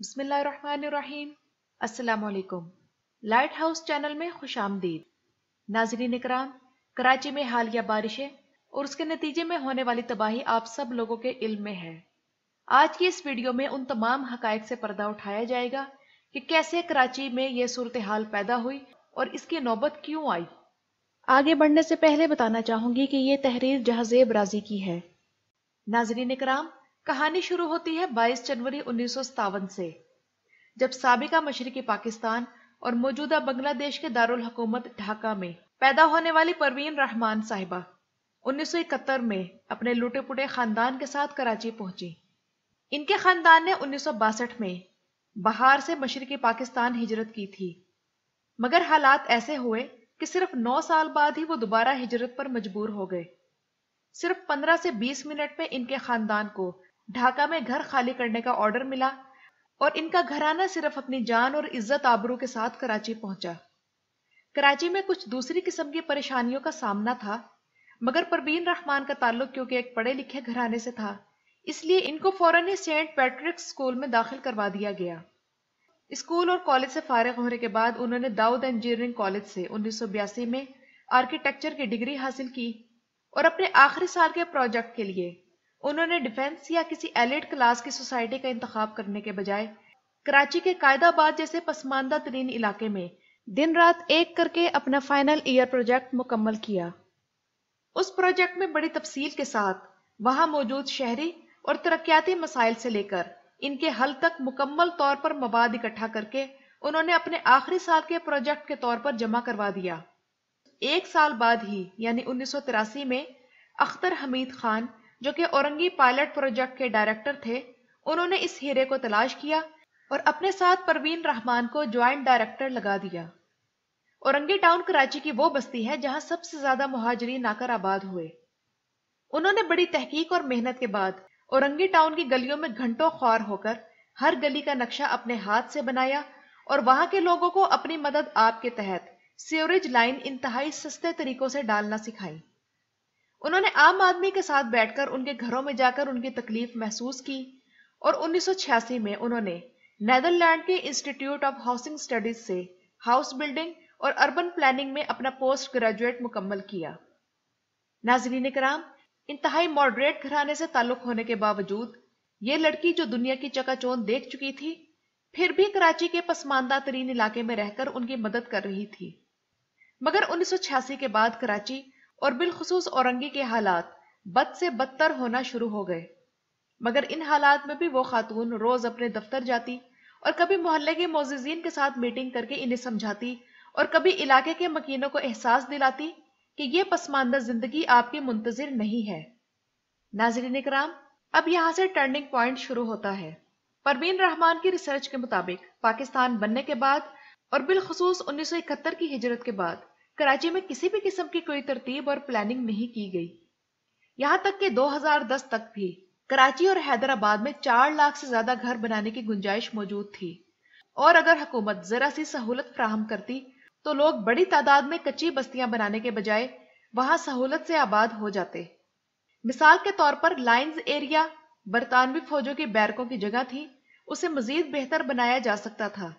بسم اللہ الرحمن الرحیم۔ السلام علیکم۔ لائٹ ہاؤس چینل میں خوش آمدید۔ ناظرین اکرام، کراچی میں حالیہ بارشیں اور اس کے نتیجے میں ہونے والی تباہی آپ سب لوگوں کے علم میں ہے۔ آج کی اس ویڈیو میں ان تمام حقائق سے پردہ اٹھایا جائے گا کہ کیسے کراچی میں یہ صورتحال پیدا ہوئی اور اس کی نوبت کیوں آئی۔ آگے بڑھنے سے پہلے بتانا چاہوں گی کہ یہ تحریر جہازیب رازی کی ہے۔ ناظرین اکرام، کہانی شروع ہوتی ہے 22 جنوری 1957 سے، جب سابقہ مشرقی پاکستان اور موجودہ بنگلہ دیش کے دارالحکومت ڈھاکہ میں پیدا ہونے والی پروین رحمان صاحبہ 1971 میں اپنے لوٹے پوٹے خاندان کے ساتھ کراچی پہنچی۔ ان کے خاندان نے 1962 میں بہار سے مشرقی پاکستان ہجرت کی تھی، مگر حالات ایسے ہوئے کہ صرف 9 سال بعد ہی وہ دوبارہ ہجرت پر مجبور ہو گئے۔ صرف 15 سے 20 منٹ میں ان کے خاندان کو ڈھاکہ میں گھر خالی کرنے کا آرڈر ملا اور ان کا گھرانہ صرف اپنی جان اور عزت آبرو کے ساتھ کراچی پہنچا۔ کراچی میں کچھ دوسری قسم کی پریشانیوں کا سامنا تھا، مگر پروین رحمان کا تعلق کیونکہ ایک پڑھے لکھے گھرانے سے تھا، اس لیے ان کو فوراً ہی سینٹ پیٹرکس اسکول میں داخل کروا دیا گیا۔ اسکول اور کالج سے فارغ ہونے کے بعد انہوں نے داؤد انجینئرنگ کالج سے 1982 میں آرکیٹیکچر کی ڈگری حاصل کی اور اپنے آخری سال کے پروجیکٹ کے لیے انہوں نے ڈیفنس یا کسی ایلیٹ کلاس کی سوسائٹی کا انتخاب کرنے کے بجائے کراچی کے قائد آباد جیسے پسماندہ ترین علاقے میں دن رات ایک کر کے اپنا فائنل ایئر پروجیکٹ مکمل کیا۔ اس پروجیکٹ میں بڑی تفصیل کے ساتھ وہاں موجود شہری اور ترقیاتی مسائل سے لے کر ان کے حل تک مکمل طور پر مواد اکٹھا کر کے انہوں نے اپنے آخری سال کے پروجیکٹ کے طور پر جمع کروا دیا۔ ایک سال بعد ہی یعنی 1983 میں اختر حمید خان، جو کہ اورنگی پائلٹ پروجیکٹ کے ڈائریکٹر تھے، انہوں نے اس ہیرے کو تلاش کیا اور اپنے ساتھ پروین رحمان کو جوائنٹ ڈائریکٹر لگا دیا۔ اورنگی ٹاؤن کراچی کی وہ بستی ہے جہاں سب سے زیادہ مہاجرین آ کر آباد ہوئے۔ انہوں نے بڑی تحقیق اور محنت کے بعد اورنگی ٹاؤن کی گلیوں میں گھنٹوں خوار ہو کر ہر گلی کا نقشہ اپنے ہاتھ سے بنایا اور وہاں کے لوگوں کو اپنی مدد آپ کے تحت سیوریج لائن انتہائی سستے طریقوں سے ڈالنا سکھائی۔ انہوں نے عام آدمی کے ساتھ بیٹھ کر ان کے گھروں میں جا کر ان کی تکلیف محسوس کی اور 1986 میں انہوں نے نیدرلینڈ کے انسٹیٹیوٹ آف ہاؤسنگ سٹڈیز سے ہاؤس بلڈنگ اور اربن پلاننگ میں اپنا پوسٹ گریجویٹ مکمل کیا۔ ناظرین کرام، انتہائی ماڈریٹ گھرانے سے تعلق ہونے کے باوجود یہ لڑکی جو دنیا کی چکا چوند دیکھ چکی تھی، پھر بھی کراچی کے پسماندہ ترین علاقے میں رہ کر ان کی مدد کر رہی تھی۔ مگر 1986 کے بعد کراچی اور بالخصوص اورنگی کے حالات بد سے بدتر ہونا شروع ہو گئے، مگر ان حالات میں بھی وہ خاتون روز اپنے دفتر جاتی اور کبھی محلے کے معززین کے ساتھ میٹنگ کر کے انہیں سمجھاتی اور کبھی علاقے کے مکینوں کو احساس دلاتی کہ یہ پسماندہ زندگی آپ کی منتظر نہیں ہے۔ ناظرین اکرام، اب یہاں سے ٹرننگ پوائنٹ شروع ہوتا ہے۔ پروین رحمان کی ریسرچ کے مطابق پاکستان بننے کے بعد اور بالخصوص 1971 کی ہجرت کے بعد کراچی میں کسی بھی قسم کی کوئی ترتیب اور پلاننگ نہیں کی گئی، یہاں تک کہ 2010 تک بھی کراچی اور حیدرآباد میں 4 لاکھ سے زیادہ گھر بنانے کی گنجائش موجود تھی، اور اگر حکومت ذرا سی سہولت فراہم کرتی تو لوگ بڑی تعداد میں کچی بستیاں بنانے کے بجائے وہاں سہولت سے آباد ہو جاتے۔ مثال کے طور پر لائنز ایریا برطانوی فوجوں کی بیرکوں کی جگہ تھی، اسے مزید بہتر بنایا جا سکتا تھا،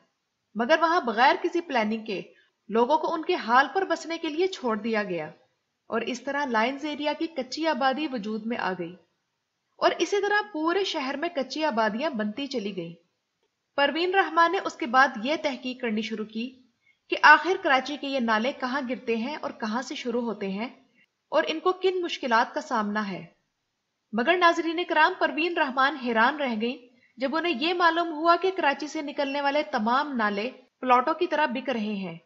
مگر وہاں بغیر کسی پلاننگ کے لوگوں کو ان کے حال پر بسنے کے لیے چھوڑ دیا گیا، اور اس طرح لائنز ایریا کی کچی آبادی وجود میں آ گئی، اور اسی طرح پورے شہر میں کچی آبادیاں بنتی چلی گئیں۔ پروین رحمان نے اس کے بعد یہ تحقیق کرنی شروع کی کہ آخر کراچی کے یہ نالے کہاں گرتے ہیں اور کہاں سے شروع ہوتے ہیں اور ان کو کن مشکلات کا سامنا ہے۔ مگر ناظرین کرام، پروین رحمان حیران رہ گئی جب انہیں یہ معلوم ہوا کہ کراچی سے نکلنے والے تمام نالے پلاٹوں کی طرح بک رہے ہیں،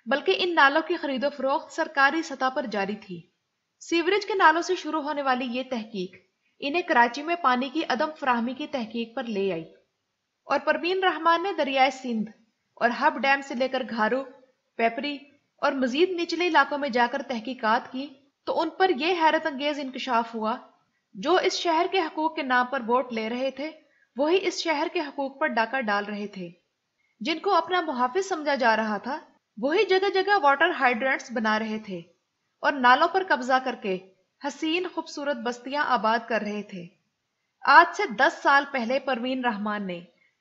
بلکہ ان نالوں کی خرید و فروخت سرکاری سطح پر جاری تھی۔ سیوریج کے نالوں سے شروع ہونے والی یہ تحقیق انہیں کراچی میں پانی کی عدم فراہمی کی تحقیق پر لے آئی، اور پروین رحمان نے دریائے سندھ اور ہب ڈیم سے لے کر گھارو، پیپری اور مزید نچلے علاقوں میں جا کر تحقیقات کی تو ان پر یہ حیرت انگیز انکشاف ہوا، جو اس شہر کے حقوق کے نام پر ووٹ لے رہے تھے وہی اس شہر کے حقوق پر ڈاکہ ڈال رہے تھے۔ جن کو اپنا محافظ سمجھا جا رہا تھا وہی جگہ جگہ واٹر ہائیڈرنٹس بنا رہے تھے اور نالوں پر قبضہ کر کے حسین خوبصورت بستیاں آباد کر رہے تھے۔ آج سے 10 سال پہلے پروین رحمان نے